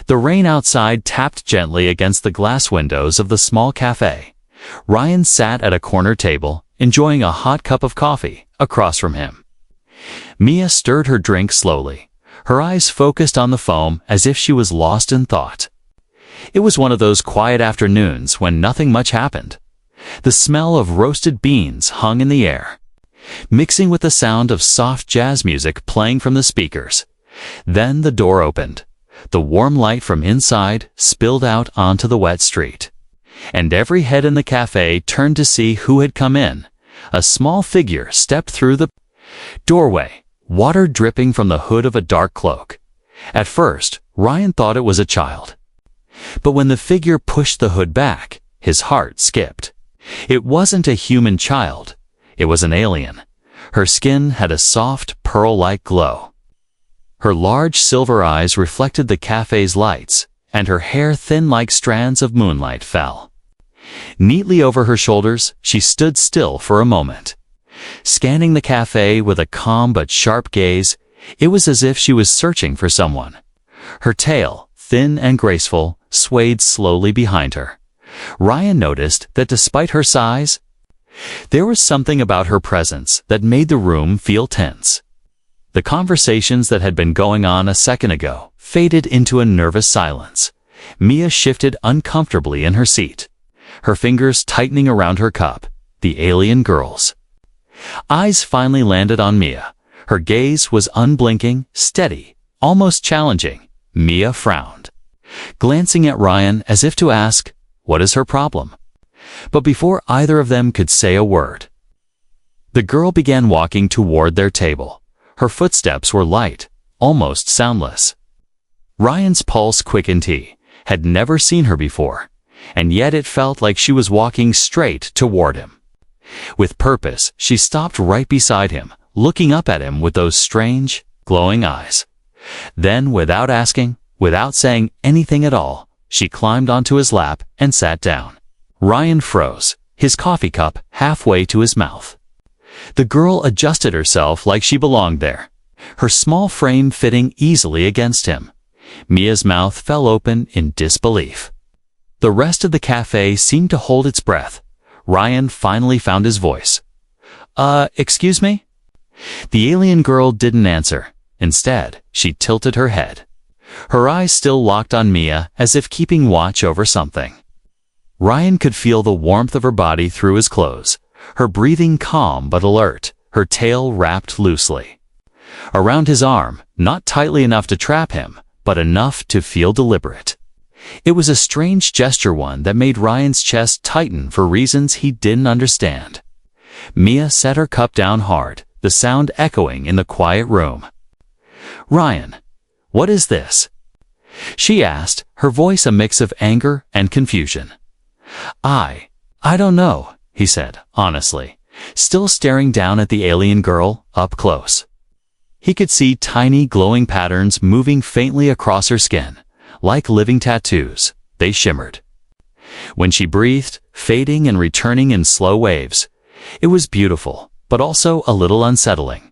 The rain outside tapped gently against the glass windows of the small cafe. Ryan sat at a corner table, enjoying a hot cup of coffee, across from him. Mia stirred her drink slowly, her eyes focused on the foam as if she was lost in thought. It was one of those quiet afternoons when nothing much happened. The smell of roasted beans hung in the air, mixing with the sound of soft jazz music playing from the speakers. Then the door opened. The warm light from inside spilled out onto the wet street, and every head in the cafe turned to see who had come in. A small figure stepped through the doorway, water dripping from the hood of a dark cloak. At first, Ryan thought it was a child. But when the figure pushed the hood back, his heart skipped. It wasn't a human child. It was an alien. Her skin had a soft, pearl-like glow. Her large silver eyes reflected the cafe's lights, and her hair thin like strands of moonlight fell. Neatly over her shoulders, she stood still for a moment. Scanning the cafe with a calm but sharp gaze, it was as if she was searching for someone. Her tail, thin and graceful, swayed slowly behind her. Ryan noticed that despite her size, there was something about her presence that made the room feel tense. The conversations that had been going on a second ago faded into a nervous silence. Mia shifted uncomfortably in her seat, her fingers tightening around her cup. The alien girl's eyes finally landed on Mia. Her gaze was unblinking, steady, almost challenging. Mia frowned, glancing at Ryan as if to ask, "What is her problem?" But before either of them could say a word, the girl began walking toward their table. Her footsteps were light, almost soundless. Ryan's pulse quickened. He had never seen her before, and yet it felt like she was walking straight toward him. With purpose, she stopped right beside him, looking up at him with those strange, glowing eyes. Then, without asking, without saying anything at all, she climbed onto his lap and sat down. Ryan froze, his coffee cup halfway to his mouth. The girl adjusted herself like she belonged there, her small frame fitting easily against him. Mia's mouth fell open in disbelief. The rest of the cafe seemed to hold its breath. Ryan finally found his voice. Excuse me?" The alien girl didn't answer. Instead, she tilted her head, her eyes still locked on Mia as if keeping watch over something. Ryan could feel the warmth of her body through his clothes, her breathing calm but alert, her tail wrapped loosely around his arm, not tightly enough to trap him, but enough to feel deliberate. It was a strange gesture, one that made Ryan's chest tighten for reasons he didn't understand. Mia set her cup down hard, the sound echoing in the quiet room. "Ryan, what is this?" she asked, her voice a mix of anger and confusion. I don't know," he said, honestly, still staring down at the alien girl, up close. He could see tiny glowing patterns moving faintly across her skin, like living tattoos. They shimmered when she breathed, fading and returning in slow waves. It was beautiful, but also a little unsettling.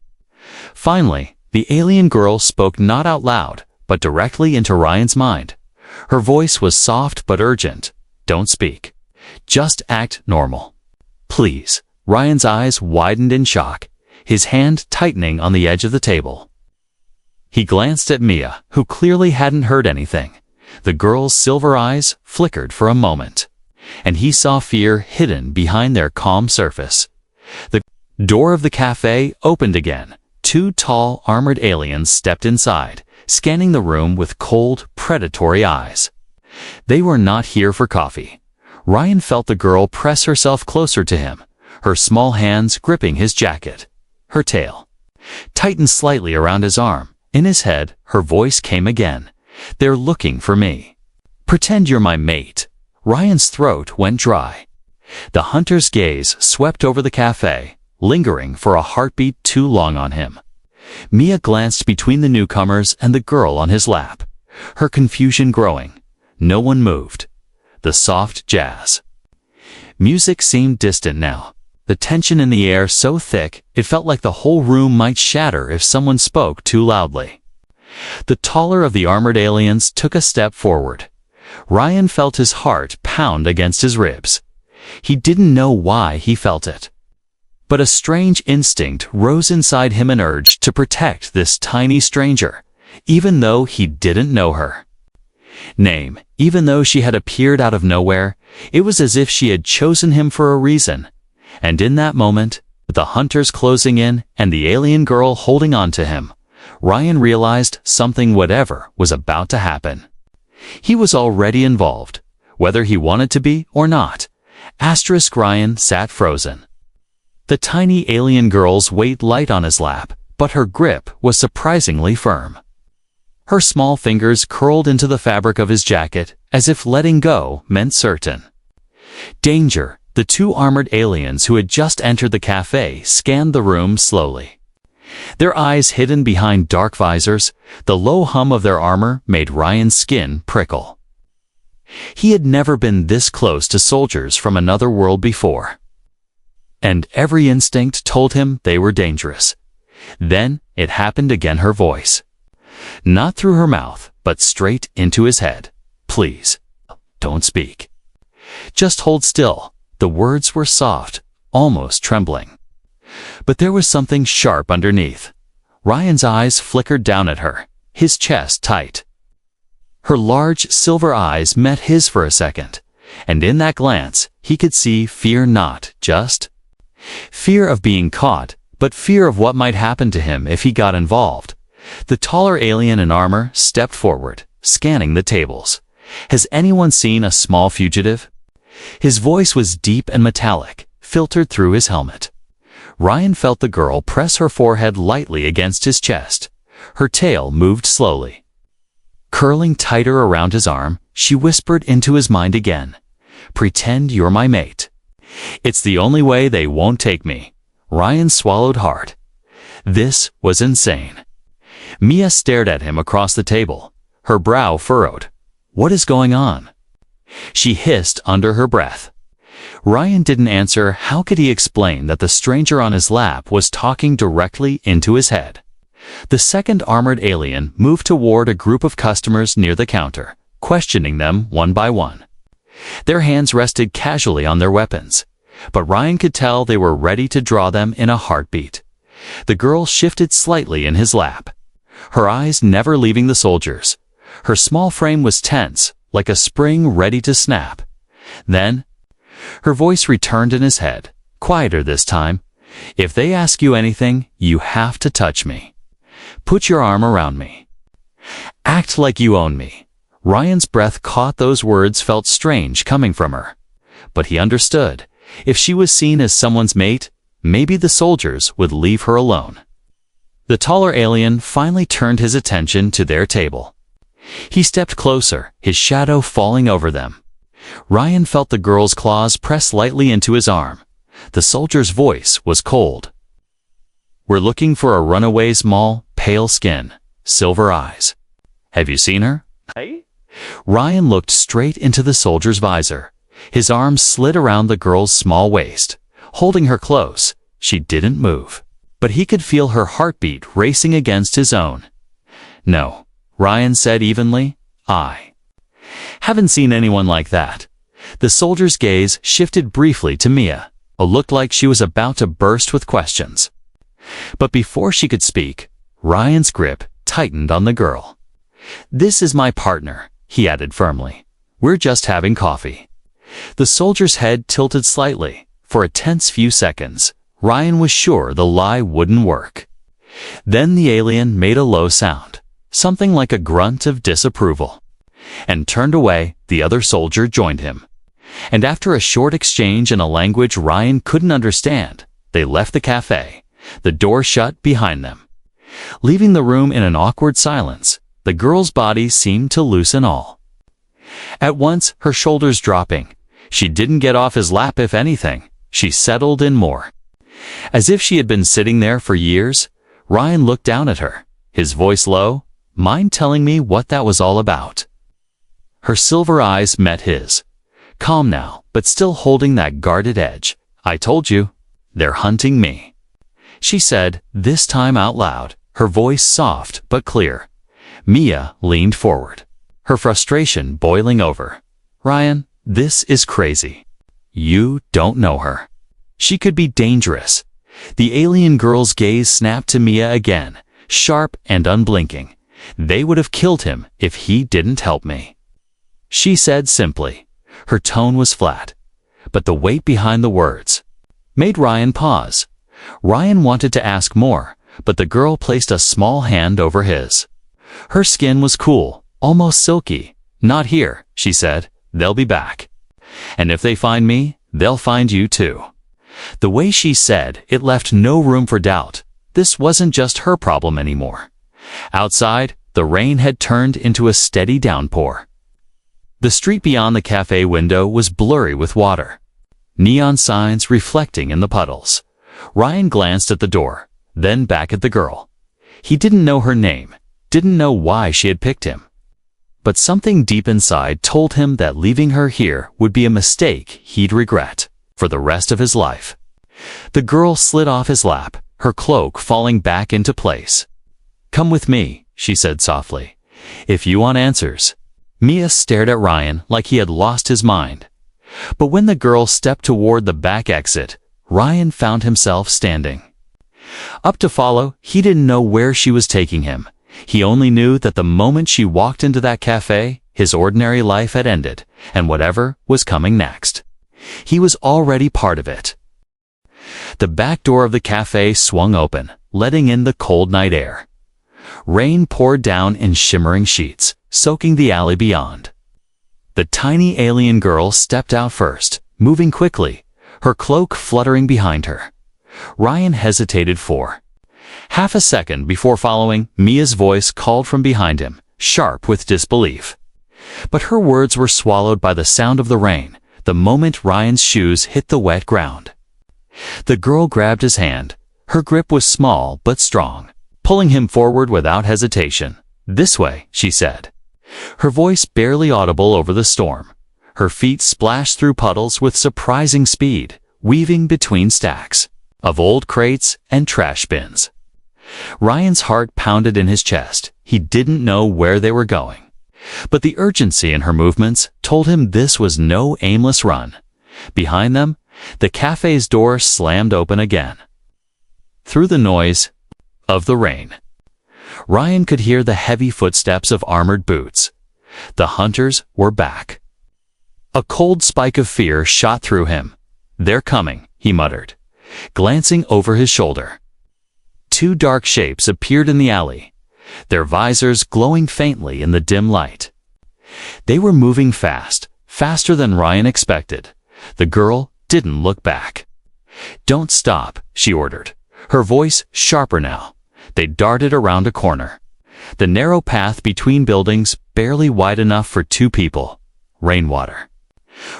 Finally, the alien girl spoke, not out loud, but directly into Ryan's mind. Her voice was soft but urgent. "Don't speak. Just act normal. Please." Ryan's eyes widened in shock, his hand tightening on the edge of the table. He glanced at Mia, who clearly hadn't heard anything. The girl's silver eyes flickered for a moment, and he saw fear hidden behind their calm surface. The door of the cafe opened again. Two tall, armored aliens stepped inside, scanning the room with cold, predatory eyes. They were not here for coffee. Ryan felt the girl press herself closer to him, her small hands gripping his jacket. Her tail tightened slightly around his arm. In his head, her voice came again. "They're looking for me. Pretend you're my mate." Ryan's throat went dry. The hunter's gaze swept over the cafe, lingering for a heartbeat too long on him. Mia glanced between the newcomers and the girl on his lap, her confusion growing. No one moved. The soft jazz music seemed distant now, the tension in the air so thick it felt like the whole room might shatter if someone spoke too loudly. The taller of the armored aliens took a step forward. Ryan felt his heart pound against his ribs. He didn't know why he felt it. But a strange instinct rose inside him and urged to protect this tiny stranger, even though he didn't know her. Name, even though she had appeared out of nowhere, it was as if she had chosen him for a reason. And in that moment, with the hunters closing in and the alien girl holding on to him, Ryan realized something whatever was about to happen. He was already involved, whether he wanted to be or not. Ryan sat frozen. The tiny alien girl's weight light on his lap, but her grip was surprisingly firm. Her small fingers curled into the fabric of his jacket, as if letting go meant certain. Danger! The two armored aliens who had just entered the café scanned the room slowly. Their eyes hidden behind dark visors, the low hum of their armor made Ryan's skin prickle. He had never been this close to soldiers from another world before. And every instinct told him they were dangerous. Then it happened again, her voice. Not through her mouth, but straight into his head. Please, don't speak. Just hold still. The words were soft, almost trembling. But there was something sharp underneath. Ryan's eyes flickered down at her, his chest tight. Her large silver eyes met his for a second, and in that glance he could see fear, not just fear of being caught, but fear of what might happen to him if he got involved. The taller alien in armor stepped forward, scanning the tables. Has anyone seen a small fugitive? His voice was deep and metallic, filtered through his helmet. Ryan felt the girl press her forehead lightly against his chest. Her tail moved slowly. Curling tighter around his arm, she whispered into his mind again. Pretend you're my mate. It's the only way they won't take me. Ryan swallowed hard. This was insane. Mia stared at him across the table, her brow furrowed. What is going on? She hissed under her breath. Ryan didn't answer. How could he explain that the stranger on his lap was talking directly into his head? The second armored alien moved toward a group of customers near the counter, questioning them one by one. Their hands rested casually on their weapons, but Ryan could tell they were ready to draw them in a heartbeat. The girl shifted slightly in his lap, her eyes never leaving the soldiers. Her small frame was tense, like a spring ready to snap. Then, her voice returned in his head, quieter this time. If they ask you anything, you have to touch me. Put your arm around me. Act like you own me. Ryan's breath caught those words, felt strange coming from her. But he understood. If she was seen as someone's mate, maybe the soldiers would leave her alone. The taller alien finally turned his attention to their table. He stepped closer, his shadow falling over them. Ryan felt the girl's claws press lightly into his arm. The soldier's voice was cold. We're looking for a runaway, small, pale skin, silver eyes. Have you seen her? Hey? Ryan looked straight into the soldier's visor. His arms slid around the girl's small waist, holding her close. She didn't move, but he could feel her heartbeat racing against his own. No, Ryan said evenly. I haven't seen anyone like that. The soldier's gaze shifted briefly to Mia, who looked like she was about to burst with questions. But before she could speak, Ryan's grip tightened on the girl. This is my partner, he added firmly. We're just having coffee. The soldier's head tilted slightly. For a tense few seconds, Ryan was sure the lie wouldn't work. Then the alien made a low sound, something like a grunt of disapproval, and turned away. The other soldier joined him. And after a short exchange in a language Ryan couldn't understand, they left the cafe, the door shut behind them. Leaving the room in an awkward silence, the girl's body seemed to loosen all at once, her shoulders dropping. She didn't get off his lap. If anything, she settled in more. As if she had been sitting there for years, Ryan looked down at her, his voice low. Mind telling me what that was all about? Her silver eyes met his, calm now, but still holding that guarded edge. I told you, they're hunting me, she said, this time out loud, her voice soft but clear. Mia leaned forward, her frustration boiling over. Ryan, this is crazy. You don't know her. She could be dangerous. The alien girl's gaze snapped to Mia again, sharp and unblinking. They would have killed him if he didn't help me. She said simply. Her tone was flat, but the weight behind the words made Ryan pause. Ryan wanted to ask more, but the girl placed a small hand over his. Her skin was cool, almost silky. Not here, she said. They'll be back. And if they find me, they'll find you too. The way she said it left no room for doubt. This wasn't just her problem anymore. Outside, the rain had turned into a steady downpour. The street beyond the cafe window was blurry with water, neon signs reflecting in the puddles. Ryan glanced at the door, then back at the girl. He didn't know her name, didn't know why she had picked him. But something deep inside told him that leaving her here would be a mistake he'd regret for the rest of his life. The girl slid off his lap, her cloak falling back into place. "Come with me," she said softly, "if you want answers." Mia stared at Ryan like he had lost his mind. But when the girl stepped toward the back exit, Ryan found himself standing. Up to follow, he didn't know where she was taking him. He only knew that the moment she walked into that cafe, his ordinary life had ended, and whatever was coming next. He was already part of it. The back door of the cafe swung open, letting in the cold night air. Rain poured down in shimmering sheets, soaking the alley beyond. The tiny alien girl stepped out first, moving quickly, her cloak fluttering behind her. Ryan hesitated for half a second before following. Mia's voice called from behind him, sharp with disbelief. But her words were swallowed by the sound of the rain, the moment Ryan's shoes hit the wet ground. The girl grabbed his hand. Her grip was small but strong, pulling him forward without hesitation. "This way," she said, her voice barely audible over the storm. Her feet splashed through puddles with surprising speed, weaving between stacks of old crates and trash bins. Ryan's heart pounded in his chest. He didn't know where they were going, but the urgency in her movements told him this was no aimless run. Behind them, the cafe's door slammed open again. Through the noise of the rain, Ryan could hear the heavy footsteps of armored boots. The hunters were back. A cold spike of fear shot through him. "They're coming," he muttered, glancing over his shoulder. Two dark shapes appeared in the alley, their visors glowing faintly in the dim light. They were moving fast, faster than Ryan expected. The girl didn't look back. "Don't stop," she ordered, her voice sharper now. They darted around a corner. The narrow path between buildings, barely wide enough for two people, rainwater,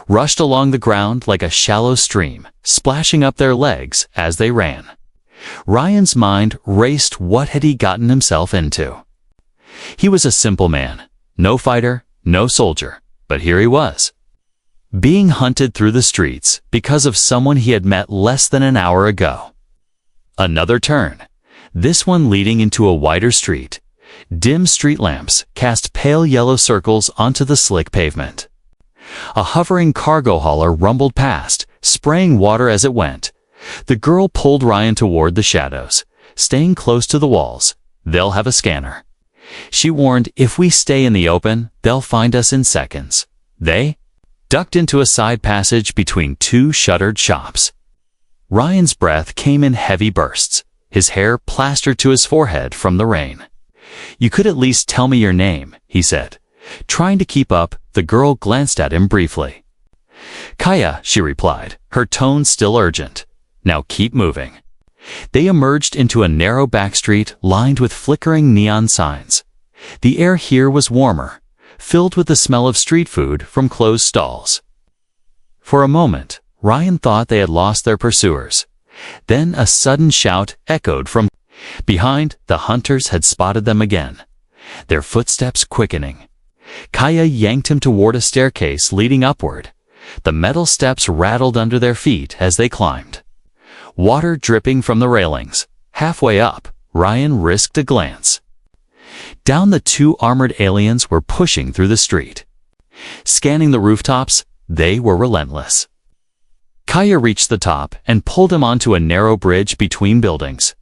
rushed along the ground like a shallow stream, splashing up their legs as they ran. Ryan's mind raced. What had he gotten himself into? He was a simple man, no fighter, no soldier, but here he was, being hunted through the streets because of someone he had met less than an hour ago. Another turn, this one leading into a wider street. Dim street lamps cast pale yellow circles onto the slick pavement. A hovering cargo hauler rumbled past, spraying water as it went. The girl pulled Ryan toward the shadows, staying close to the walls. "They'll have a scanner," she warned. "If we stay in the open, they'll find us in seconds." They ducked into a side passage between two shuttered shops. Ryan's breath came in heavy bursts, his hair plastered to his forehead from the rain. "You could at least tell me your name," he said, trying to keep up. The girl glanced at him briefly. "Kaya," she replied, her tone still urgent. "Now keep moving." They emerged into a narrow back street lined with flickering neon signs. The air here was warmer, filled with the smell of street food from closed stalls. For a moment, Ryan thought they had lost their pursuers. Then a sudden shout echoed from behind. The hunters had spotted them again, their footsteps quickening. Kaya yanked him toward a staircase leading upward. The metal steps rattled under their feet as they climbed, water dripping from the railings. Halfway up, Ryan risked a glance Down the two armored aliens were pushing through the street. Scanning the rooftops, they were relentless. Kaya reached the top and pulled him onto a narrow bridge between buildings.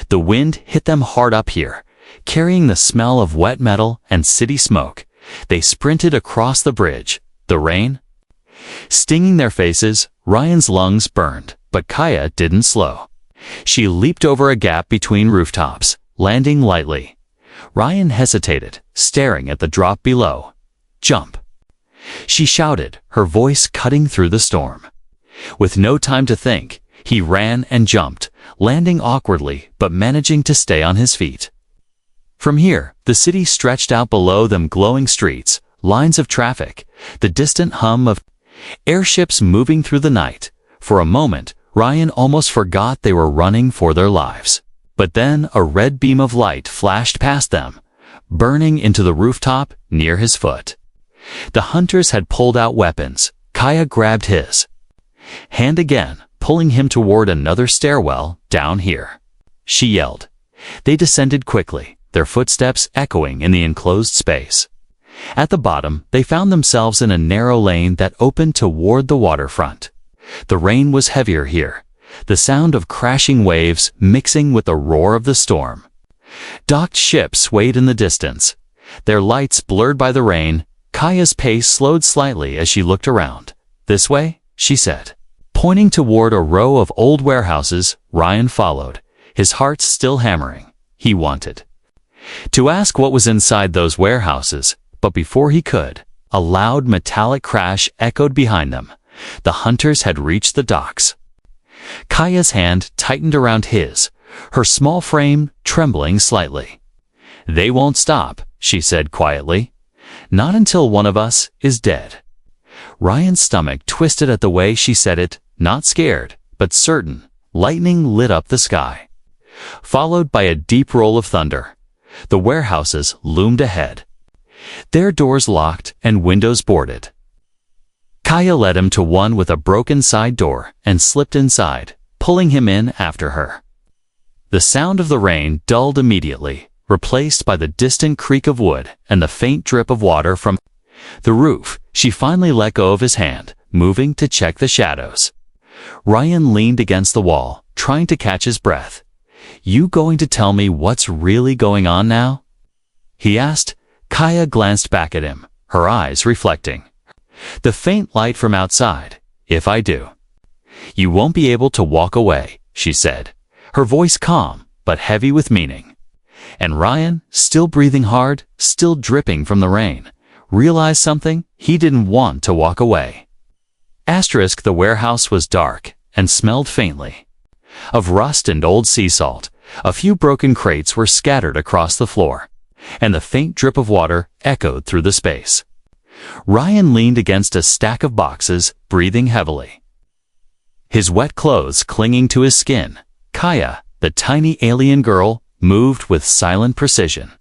The wind hit them hard up here, carrying the smell of wet metal and city smoke. They sprinted across the bridge. The rain stinging their faces, Ryan's lungs burned, but Kaya didn't slow. She leaped over a gap between rooftops, landing lightly. Ryan hesitated, staring at the drop below. "Jump!" she shouted, her voice cutting through the storm. With no time to think, he ran and jumped, landing awkwardly but managing to stay on his feet. From here, the city stretched out below them, glowing streets, lines of traffic, the distant hum of airships moving through the night. For a moment, Ryan almost forgot they were running for their lives. But then a red beam of light flashed past them, burning into the rooftop near his foot. The hunters had pulled out weapons. Kaya grabbed his hand again, pulling him toward another stairwell down here. She yelled. They descended quickly, their footsteps echoing in the enclosed space. At the bottom, they found themselves in a narrow lane that opened toward the waterfront. The rain was heavier here, the sound of crashing waves mixing with the roar of the storm. Docked ships swayed in the distance, their lights blurred by the rain. Kaya's pace slowed slightly as she looked around. "This way," she said. Pointing toward a row of old warehouses, Ryan followed, his heart still hammering. He wanted to ask what was inside those warehouses, but before he could, a loud metallic crash echoed behind them. The hunters had reached the docks. Kaya's hand tightened around his, her small frame trembling slightly. "They won't stop," she said quietly. "Not until one of us is dead." Ryan's stomach twisted at the way she said it, not scared, but certain. Lightning lit up the sky, followed by a deep roll of thunder. The warehouses loomed ahead, their doors locked and windows boarded. Kaya led him to one with a broken side door and slipped inside, pulling him in after her. The sound of the rain dulled immediately, replaced by the distant creak of wood and the faint drip of water from the roof. She finally let go of his hand, moving to check the shadows. Ryan leaned against the wall, trying to catch his breath. "You going to tell me what's really going on now?" he asked. Kaya glanced back at him, her eyes reflecting the faint light from outside. "If I do, you won't be able to walk away," she said, her voice calm but heavy with meaning. And Ryan, still breathing hard, still dripping from the rain, realized something. He didn't want to walk away. The warehouse was dark and smelled faintly of rust and old sea salt. A few broken crates were scattered across the floor, and the faint drip of water echoed through the space. Ryan leaned against a stack of boxes, breathing heavily, his wet clothes clinging to his skin. Kaya, the tiny alien girl, moved with silent precision,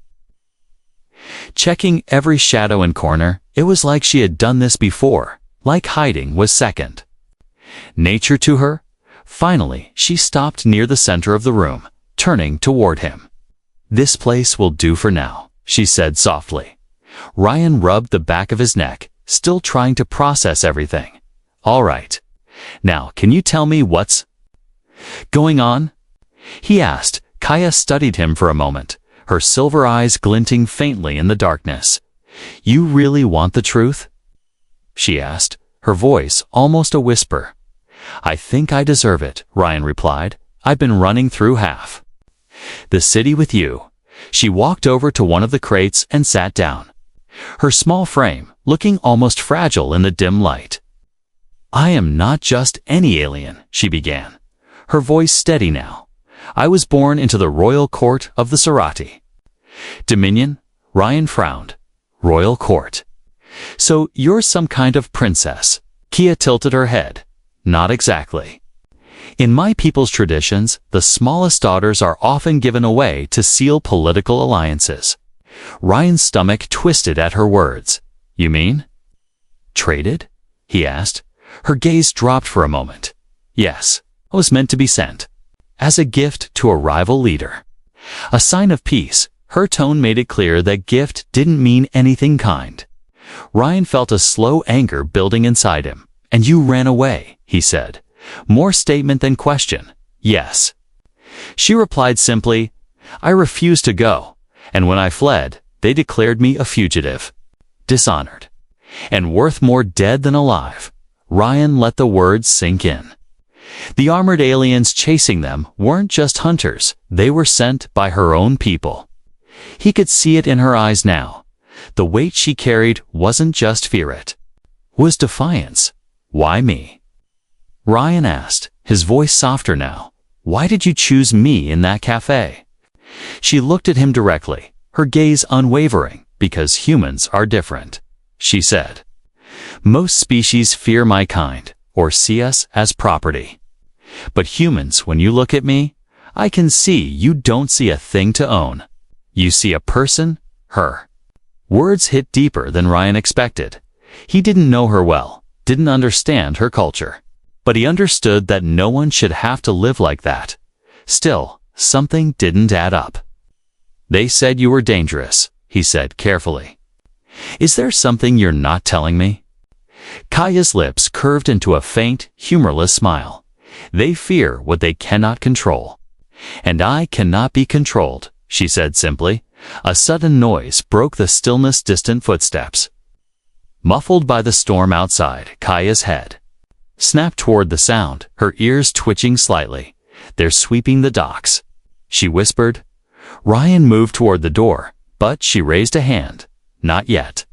checking every shadow and corner. It was like she had done this before, like hiding was second nature to her. Finally, she stopped near the center of the room, turning toward him. "This place will do for now," she said softly. Ryan rubbed the back of his neck, still trying to process everything. "All right. Now, can you tell me what's going on?" he asked. Kaya studied him for a moment, her silver eyes glinting faintly in the darkness. "You really want the truth?" she asked, her voice almost a whisper. "I think I deserve it," Ryan replied. "I've been running through half the city with you." She walked over to one of the crates and sat down, her small frame looking almost fragile in the dim light. "I am not just any alien," she began, her voice steady now. "I was born into the royal court of the Sarati Dominion." Ryan frowned. "Royal court? So you're some kind of princess?" Kia tilted her head. "Not exactly. In my people's traditions, the smallest daughters are often given away to seal political alliances." Ryan's stomach twisted at her words. "You mean traded?" he asked. Her gaze dropped for a moment. "Yes, I was meant to be sent as a gift to a rival leader, a sign of peace, Her tone made it clear that gift didn't mean anything kind. Ryan felt a slow anger building inside him. "And you ran away," he said. More statement than question. "Yes." She replied simply, "I refused to go, and when I fled, they declared me a fugitive. Dishonored. And worth more dead than alive." Ryan let the words sink in. The armored aliens chasing them weren't just hunters, they were sent by her own people. He could see it in her eyes now. The weight she carried wasn't just fear, it was defiance. "Why me?" Ryan asked, his voice softer now. "Why did you choose me in that cafe?" She looked at him directly, her gaze unwavering. "Because humans are different," she said. "Most species fear my kind, or see us as property. But humans, when you look at me, I can see you don't see a thing to own. You see a person, her." Words hit deeper than Ryan expected. He didn't know her well, didn't understand her culture. But he understood that no one should have to live like that. Still, something didn't add up. "They said you were dangerous," he said carefully. "Is there something you're not telling me?" Kaya's lips curved into a faint, humorless smile. "They fear what they cannot control. And I cannot be controlled," she said simply. A sudden noise broke the stillness, distant footsteps. Muffled by the storm outside, Kaya's head snapped toward the sound, her ears twitching slightly. "They're sweeping the docks," she whispered. Ryan moved toward the door, but she raised a hand. "Not yet.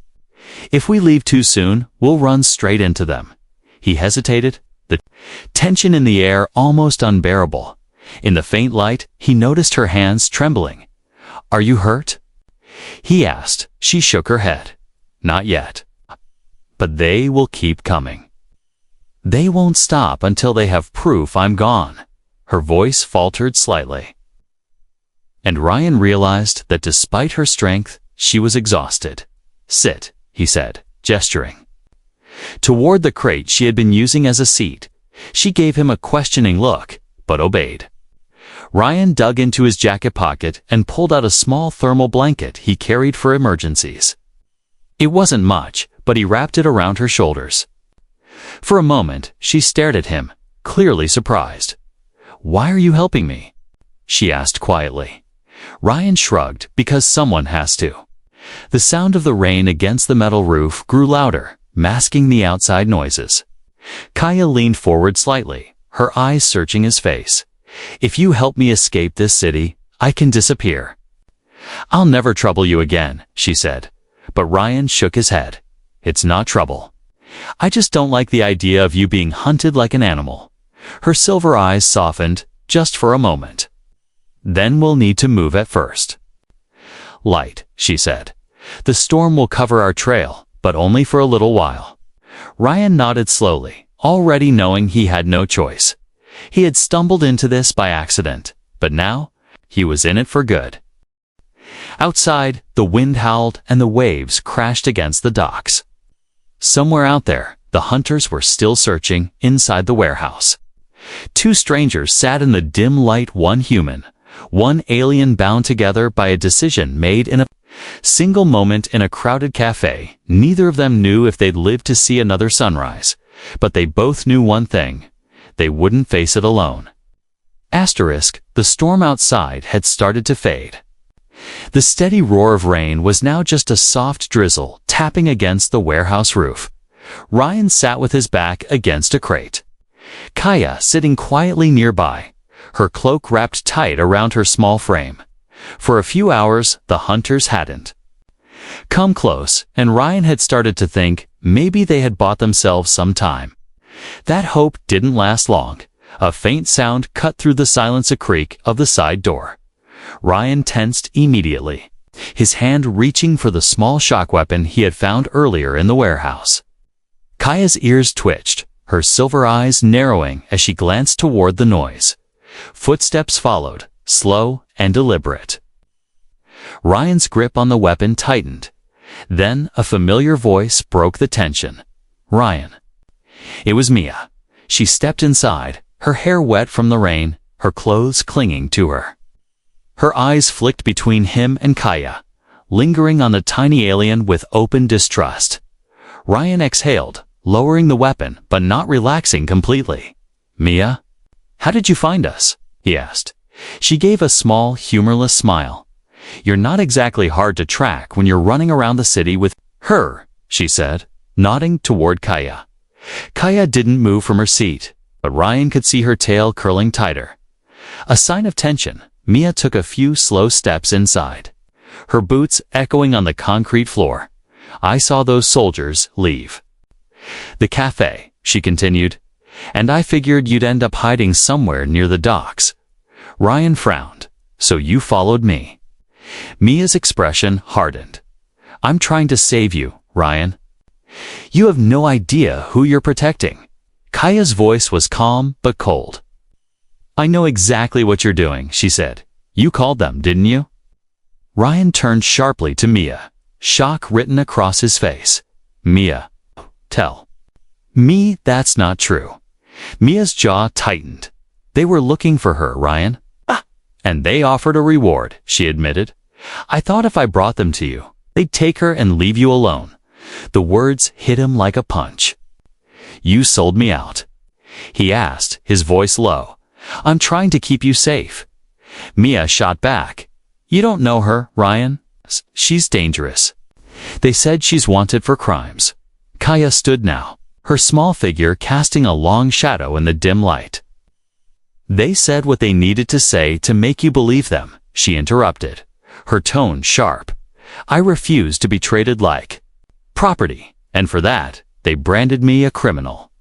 If we leave too soon, we'll run straight into them." He hesitated, the tension in the air almost unbearable. In the faint light, he noticed her hands trembling. "Are you hurt?" he asked. She shook her head. "Not yet. But they will keep coming. They won't stop until they have proof I'm gone." Her voice faltered slightly. And Ryan realized that despite her strength, she was exhausted. "Sit," he said, gesturing toward the crate she had been using as a seat. She gave him a questioning look, but obeyed. Ryan dug into his jacket pocket and pulled out a small thermal blanket he carried for emergencies. It wasn't much, but he wrapped it around her shoulders. For a moment, she stared at him, clearly surprised. "Why are you helping me?" she asked quietly. Ryan shrugged. "Because someone has to." The sound of the rain against the metal roof grew louder, masking the outside noises. Kaya leaned forward slightly, her eyes searching his face. "If you help me escape this city, I can disappear." "I'll never trouble you again," she said. But Ryan shook his head. "It's not trouble. I just don't like the idea of you being hunted like an animal." Her silver eyes softened, just for a moment. "Then we'll need to move at first." "Light," she said. "The storm will cover our trail, but only for a little while." Ryan nodded slowly, already knowing he had no choice. He had stumbled into this by accident, but now he was in it for good. Outside, the wind howled and the waves crashed against the docks. Somewhere out there, the hunters were still searching inside the warehouse. Two strangers sat in the dim light, one human, one alien, bound together by a decision made in a single moment in a crowded cafe. Neither of them knew if they'd live to see another sunrise, but they both knew one thing: they wouldn't face it alone. The storm outside had started to fade. The steady roar of rain was now just a soft drizzle tapping against the warehouse roof. Ryan sat with his back against a crate. Kaya sitting quietly nearby, her cloak wrapped tight around her small frame. For a few hours, the hunters hadn't come close, and Ryan had started to think maybe they had bought themselves some time. That hope didn't last long. A faint sound cut through the silence, a creak of the side door. Ryan tensed immediately, his hand reaching for the small shock weapon he had found earlier in the warehouse. Kaya's ears twitched, her silver eyes narrowing as she glanced toward the noise. Footsteps followed, slow and deliberate. Ryan's grip on the weapon tightened. Then a familiar voice broke the tension. "Ryan." It was Mia. She stepped inside, her hair wet from the rain, her clothes clinging to her. Her eyes flicked between him and Kaya, lingering on the tiny alien with open distrust. Ryan exhaled, lowering the weapon but not relaxing completely. "Mia? How did you find us?" he asked. She gave a small, humorless smile. "You're not exactly hard to track when you're running around the city with her," she said, nodding toward Kaya. Kaya didn't move from her seat, but Ryan could see her tail curling tighter. A sign of tension, Mia took a few slow steps inside, her boots echoing on the concrete floor. "I saw those soldiers leave the cafe," she continued, "and I figured you'd end up hiding somewhere near the docks." Ryan frowned. "So you followed me?" Mia's expression hardened. "I'm trying to save you, Ryan. You have no idea who you're protecting." Kaya's voice was calm but cold. "I know exactly what you're doing," she said. "You called them, didn't you?" Ryan turned sharply to Mia, shock written across his face. "Mia, tell me that's not true." Mia's jaw tightened. "They were looking for her, Ryan. And they offered a reward," she admitted. "I thought if I brought them to you, they'd take her and leave you alone." The words hit him like a punch. "You sold me out?" he asked, his voice low. "I'm trying to keep you safe." Mia shot back. "You don't know her, Ryan. She's dangerous. They said she's wanted for crimes." Kaya stood now, her small figure casting a long shadow in the dim light. "They said what they needed to say to make you believe them," she interrupted, her tone sharp. "I refuse to be treated like property, and for that, they branded me a criminal."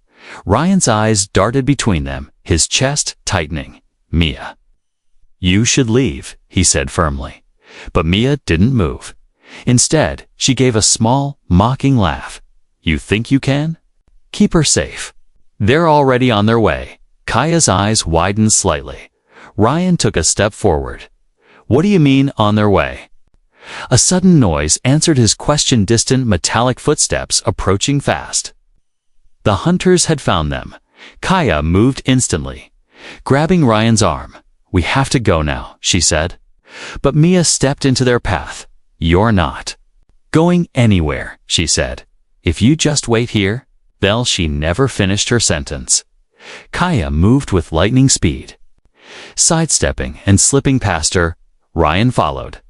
Ryan's eyes darted between them, his chest tightening. "Mia, you should leave," he said firmly. But Mia didn't move. Instead, she gave a small, mocking laugh. "You think you can? Keep her safe. They're already on their way." Kaya's eyes widened slightly. Ryan took a step forward. "What do you mean, on their way?" A sudden noise answered his question, distant metallic footsteps approaching fast. The hunters had found them. Kaya moved instantly, grabbing Ryan's arm. "We have to go now," she said. But Mia stepped into their path. "You're not going anywhere," she said. "If you just wait here, they'll..." She never finished her sentence. Kaya moved with lightning speed. Sidestepping and slipping past her, Ryan followed,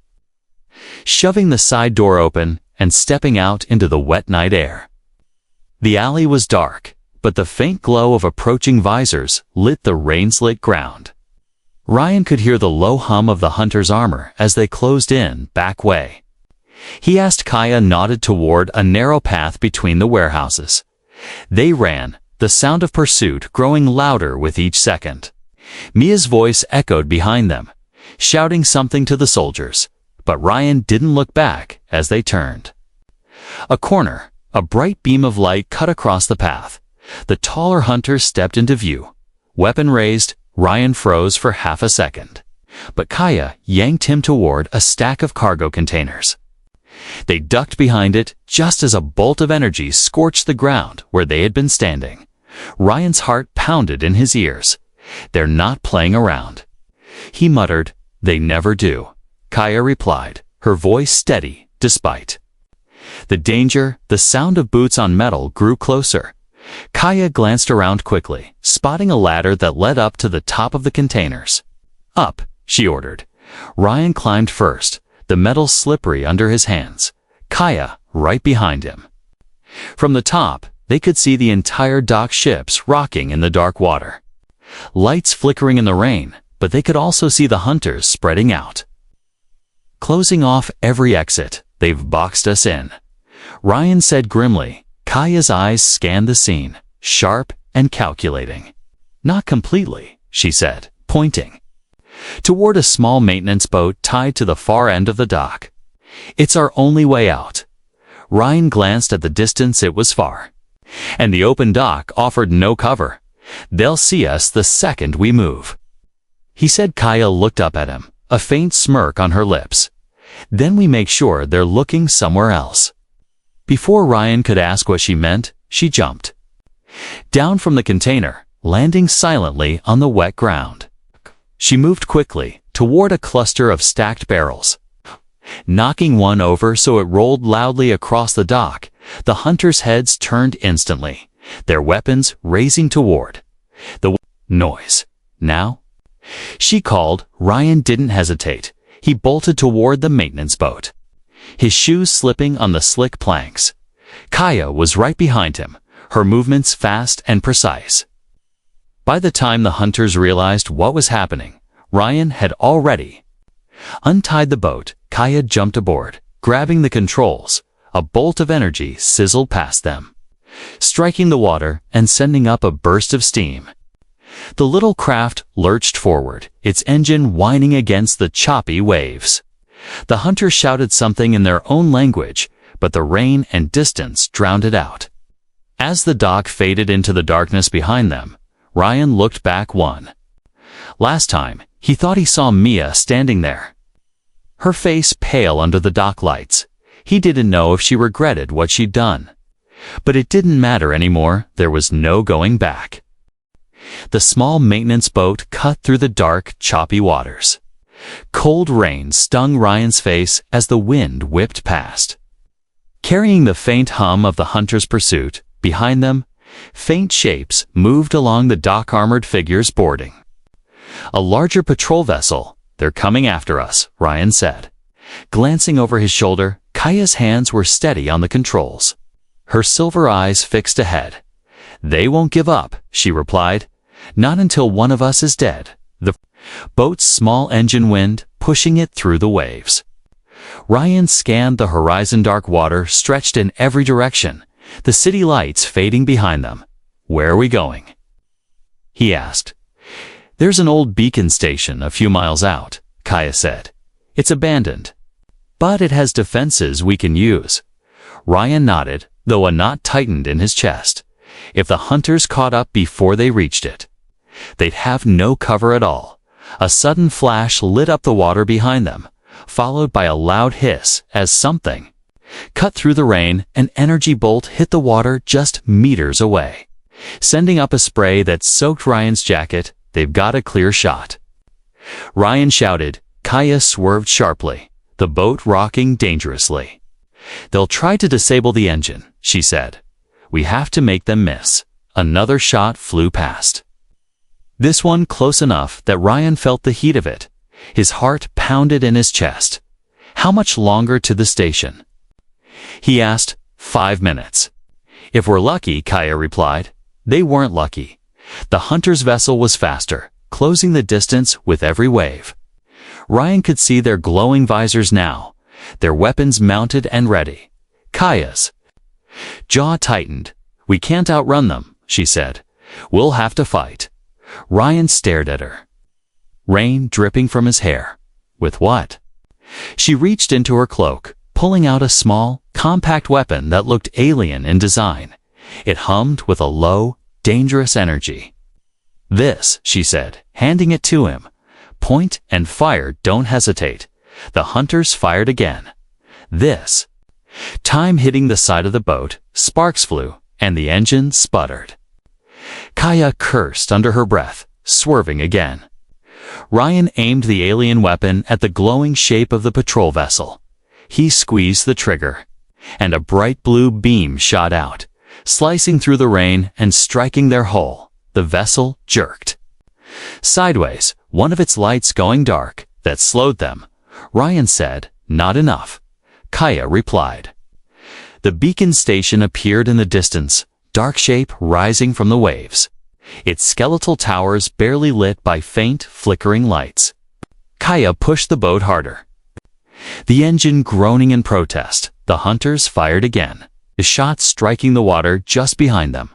shoving the side door open and stepping out into the wet night air. The alley was dark, but the faint glow of approaching visors lit the rain-slick ground. Ryan could hear the low hum of the hunter's armor as they closed in back way. He asked. Kaya nodded toward a narrow path between the warehouses. They ran, the sound of pursuit growing louder with each second. Mia's voice echoed behind them, shouting something to the soldiers, but Ryan didn't look back as they turned. A corner, a bright beam of light cut across the path. The taller hunter stepped into view. Weapon raised, Ryan froze for half a second. But Kaya yanked him toward a stack of cargo containers. They ducked behind it just as a bolt of energy scorched the ground where they had been standing. Ryan's heart pounded in his ears. "They're not playing around," he muttered. "They never do," Kaya replied, her voice steady despite the danger. The sound of boots on metal grew closer. Kaya glanced around quickly, spotting a ladder that led up to the top of the containers. "Up," she ordered. Ryan climbed first, the metal slippery under his hands. Kaya right behind him. From the top, they could see the entire dock, ships rocking in the dark water. Lights flickering in the rain, but they could also see the hunters spreading out, closing off every exit. "They've boxed us in," Ryan said grimly. Kaya's eyes scanned the scene, sharp and calculating. "Not completely," she said, pointing toward a small maintenance boat tied to the far end of the dock. "It's our only way out." Ryan glanced at the distance. It was far, and the open dock offered no cover. "They'll see us the second we move," he said. Kaya looked up at him, a faint smirk on her lips. "Then we make sure they're looking somewhere else." Before Ryan could ask what she meant, she jumped down from the container, landing silently on the wet ground. She moved quickly, toward a cluster of stacked barrels. Knocking one over so it rolled loudly across the dock, the hunters' heads turned instantly, their weapons raising toward the noise. Now? She called. Ryan didn't hesitate. He bolted toward the maintenance boat, his shoes slipping on the slick planks. Kaya was right behind him, her movements fast and precise. By the time the hunters realized what was happening, Ryan had already untied the boat. Kaya jumped aboard, grabbing the controls. A bolt of energy sizzled past them, striking the water and sending up a burst of steam. The little craft lurched forward, its engine whining against the choppy waves. The hunters shouted something in their own language, but the rain and distance drowned it out. As the dock faded into the darkness behind them, Ryan looked back one last time. He thought he saw Mia standing there, her face pale under the dock lights. He didn't know if she regretted what she'd done. But it didn't matter anymore. There was no going back. The small maintenance boat cut through the dark, choppy waters. Cold rain stung Ryan's face as the wind whipped past, carrying the faint hum of the hunter's pursuit. Behind them, faint shapes moved along the dock, armored figures boarding a larger patrol vessel. "They're coming after us," Ryan said. Glancing over his shoulder, Kaya's hands were steady on the controls, her silver eyes fixed ahead. "They won't give up," she replied. "Not until one of us is dead." The boat's small engine whined, pushing it through the waves. Ryan scanned the horizon. Dark water stretched in every direction, the city lights fading behind them. "Where are we going?" he asked. "There's an old beacon station a few miles out," Kaya said. "It's abandoned, but it has defenses we can use." Ryan nodded, though a knot tightened in his chest. If the hunters caught up before they reached it, they'd have no cover at all. A sudden flash lit up the water behind them, followed by a loud hiss as something cut through the rain. An energy bolt hit the water just meters away, sending up a spray that soaked Ryan's jacket. "They've got a clear shot," Ryan shouted. Kaya swerved sharply, the boat rocking dangerously. "They'll try to disable the engine," she said. "We have to make them miss." Another shot flew past, this one close enough that Ryan felt the heat of it. His heart pounded in his chest. "How much longer to the station?" he asked. 5 minutes. "If we're lucky," Kaya replied. They weren't lucky. The hunter's vessel was faster, closing the distance with every wave. Ryan could see their glowing visors now, their weapons mounted and ready. Kaya's jaw tightened. "We can't outrun them," she said. "We'll have to fight." Ryan stared at her, rain dripping from his hair. "With what?" She reached into her cloak, pulling out a small, compact weapon that looked alien in design. It hummed with a low, dangerous energy. "This," she said, handing it to him. "Point and fire, don't hesitate." The hunters fired again. This time hitting the side of the boat, sparks flew, and the engine sputtered. Kaya cursed under her breath, swerving again. Ryan aimed the alien weapon at the glowing shape of the patrol vessel. He squeezed the trigger, and a bright blue beam shot out, slicing through the rain and striking their hull. The vessel jerked sideways, one of its lights going dark. "That slowed them," Ryan said. "Not enough," Kaya replied. The beacon station appeared in the distance, dark shape rising from the waves, its skeletal towers barely lit by faint, flickering lights. Kaya pushed the boat harder, the engine groaning in protest. The hunters fired again, the shot striking the water just behind them.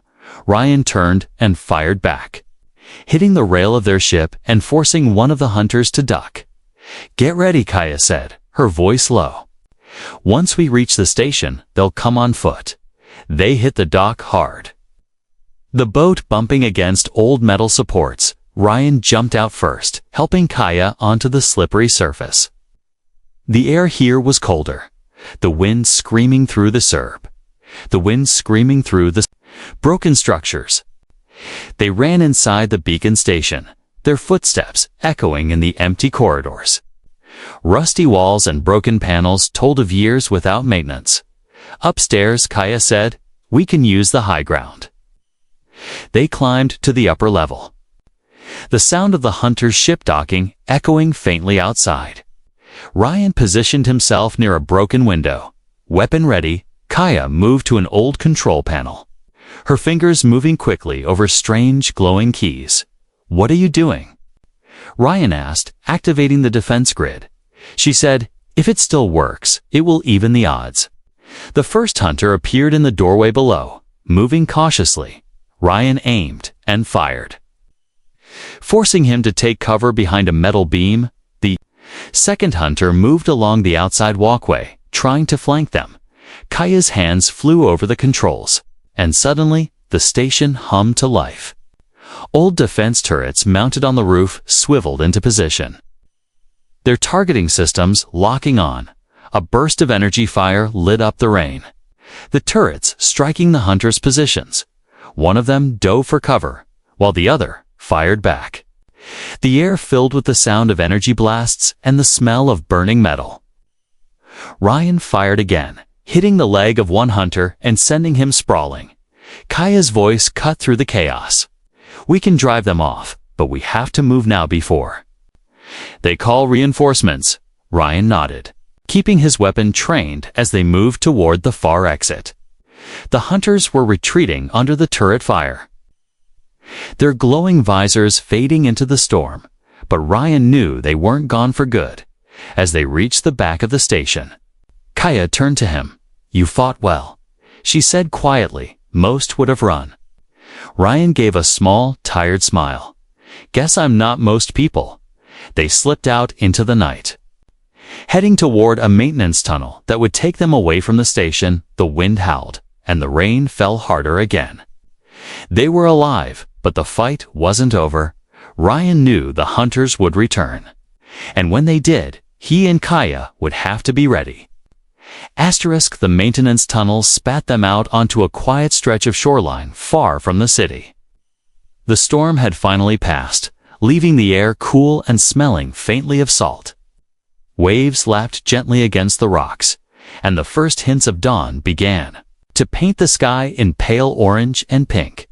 Ryan turned and fired back, hitting the rail of their ship and forcing one of the hunters to duck. "Get ready," Kaya said, her voice low. "Once we reach the station, they'll come on foot." They hit the dock hard, the boat bumping against old metal supports. Ryan jumped out first, helping Kaya onto the slippery surface. The air here was colder, the wind screaming through the surf, the wind screaming through the broken structures. They ran inside the beacon station, their footsteps echoing in the empty corridors. Rusty walls and broken panels told of years without maintenance. Upstairs, Kaya said, "We can use the high ground." They climbed to the upper level. The sound of the hunter's ship docking echoing faintly outside. Ryan positioned himself near a broken window. Weapon ready, Kaya moved to an old control panel, her fingers moving quickly over strange glowing keys. "What are you doing?" Ryan asked, activating the defense grid. She said, "If it still works, it will even the odds." The first hunter appeared in the doorway below, moving cautiously. Ryan aimed and fired, forcing him to take cover behind a metal beam. The second hunter moved along the outside walkway, trying to flank them. Kaya's hands flew over the controls, and suddenly the station hummed to life. Old defense turrets mounted on the roof swiveled into position, their targeting systems locking on. A burst of energy fire lit up the rain, the turrets striking the hunters' positions. One of them dove for cover, while the other fired back. The air filled with the sound of energy blasts and the smell of burning metal. Ryan fired again, hitting the leg of one hunter and sending him sprawling. Kaya's voice cut through the chaos. "We can drive them off, but we have to move now before they call reinforcements." Ryan nodded, keeping his weapon trained as they moved toward the far exit. The hunters were retreating under the turret fire, their glowing visors fading into the storm, but Ryan knew they weren't gone for good. As they reached the back of the station, Kaya turned to him. "You fought well," she said quietly. "Most would have run." Ryan gave a small, tired smile. "Guess I'm not most people." They slipped out into the night, heading toward a maintenance tunnel that would take them away from the station. The wind howled, and the rain fell harder again. They were alive, but the fight wasn't over. Ryan knew the hunters would return, and when they did, he and Kaya would have to be ready. The maintenance tunnel spat them out onto a quiet stretch of shoreline far from the city. The storm had finally passed, leaving the air cool and smelling faintly of salt. Waves lapped gently against the rocks, and the first hints of dawn began to paint the sky in pale orange and pink.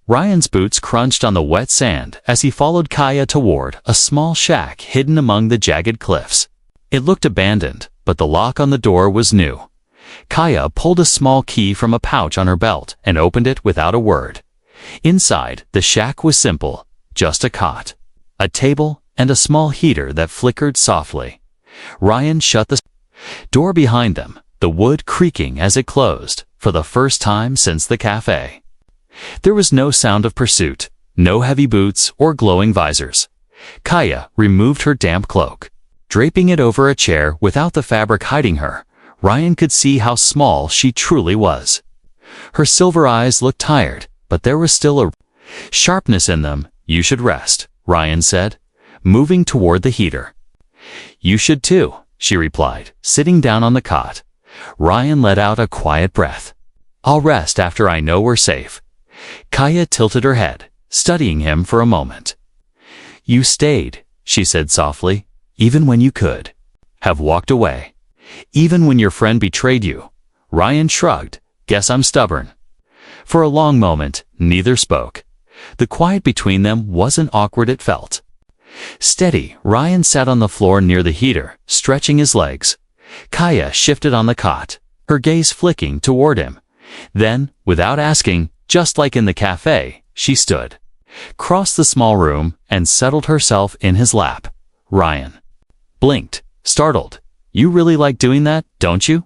Ryan's boots crunched on the wet sand as he followed Kaya toward a small shack hidden among the jagged cliffs. It looked abandoned, but the lock on the door was new. Kaya pulled a small key from a pouch on her belt and opened it without a word. Inside, the shack was simple, just a cot, a table, and a small heater that flickered softly. Ryan shut the door behind them, the wood creaking as it closed, for the first time since the café. There was no sound of pursuit, no heavy boots or glowing visors. Kaya removed her damp cloak, draping it over a chair without the fabric hiding her. Ryan could see how small she truly was. Her silver eyes looked tired, but there was still a sharpness in them. "You should rest," Ryan said, moving toward the heater. "You should too," she replied, sitting down on the cot. Ryan let out a quiet breath. "I'll rest after I know we're safe." Kaya tilted her head, studying him for a moment. "You stayed," she said softly, "even when you could have walked away. Even when your friend betrayed you." Ryan shrugged. "Guess I'm stubborn." For a long moment, neither spoke. The quiet between them wasn't awkward, it felt steady. Ryan sat on the floor near the heater, stretching his legs. Kaya shifted on the cot, her gaze flicking toward him. Then, without asking, just like in the cafe, she stood, crossed the small room, and settled herself in his lap. Ryan blinked, startled. "You really like doing that, don't you?"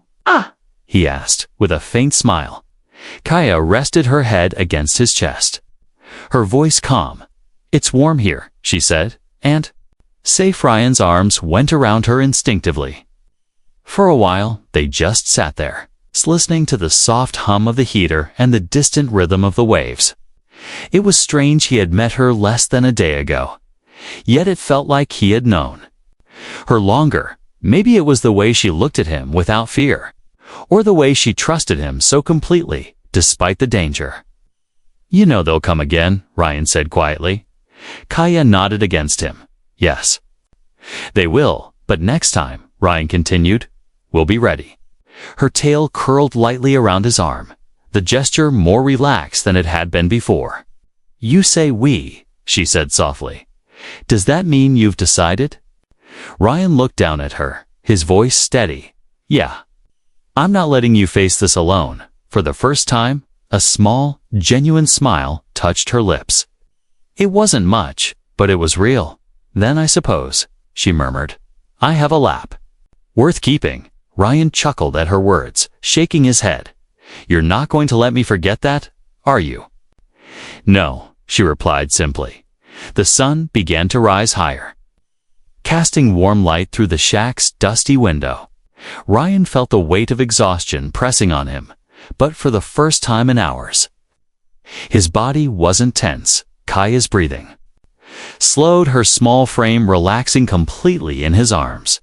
He asked, with a faint smile. Kaya rested her head against his chest, her voice calm. "It's warm here," she said, and safe. Ryan's arms went around her instinctively. For a while, they just sat there, listening to the soft hum of the heater and the distant rhythm of the waves. It was strange he had met her less than a day ago, yet it felt like he had known her longer. Maybe it was the way she looked at him without fear, or the way she trusted him so completely, despite the danger. "You know they'll come again," Ryan said quietly. Kaya nodded against him. Yes. They will, but next time, Ryan continued, we'll be ready. Her tail curled lightly around his arm, the gesture more relaxed than it had been before. You say we, she said softly. Does that mean you've decided? Ryan looked down at her, his voice steady. Yeah. I'm not letting you face this alone. For the first time, a small, genuine smile touched her lips. It wasn't much, but it was real. Then I suppose, she murmured, I have a lap. Worth keeping. Ryan chuckled at her words, shaking his head. You're not going to let me forget that, are you? No, she replied simply. The sun began to rise higher, casting warm light through the shack's dusty window. Ryan felt the weight of exhaustion pressing on him, but for the first time in hours. His body wasn't tense. Kaya's breathing slowed, her small frame relaxing completely in his arms.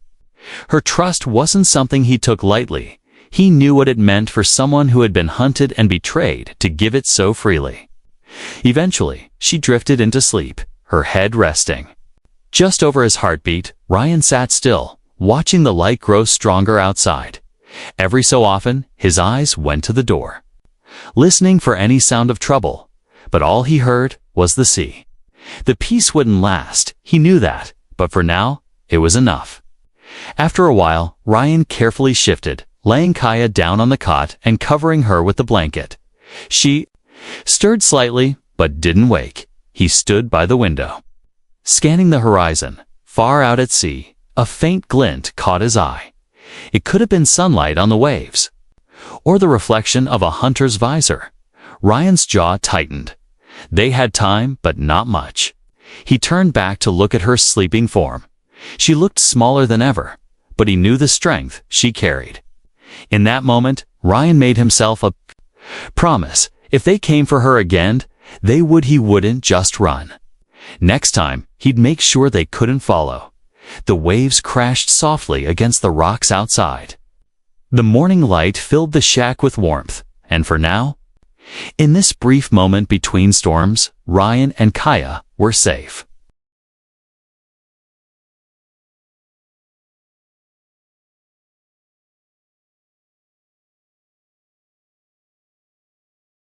Her trust wasn't something he took lightly. He knew what it meant for someone who had been hunted and betrayed to give it so freely. Eventually, she drifted into sleep, her head resting. Just over his heartbeat, Ryan sat still, watching the light grow stronger outside. Every so often, his eyes went to the door, listening for any sound of trouble, but all he heard was the sea. The peace wouldn't last, he knew that, but for now, it was enough. After a while, Ryan carefully shifted, laying Kaya down on the cot and covering her with the blanket. She stirred slightly, but didn't wake. He stood by the window, scanning the horizon. Far out at sea, a faint glint caught his eye. It could have been sunlight on the waves, or the reflection of a hunter's visor. Ryan's jaw tightened. They had time, but not much. He turned back to look at her sleeping form. She looked smaller than ever, but he knew the strength she carried. In that moment, Ryan made himself a promise. If they came for her again, he wouldn't just run. Next time, he'd make sure they couldn't follow. The waves crashed softly against the rocks outside. The morning light filled the shack with warmth, and for now, in this brief moment between storms, Ryan and Kaya were safe.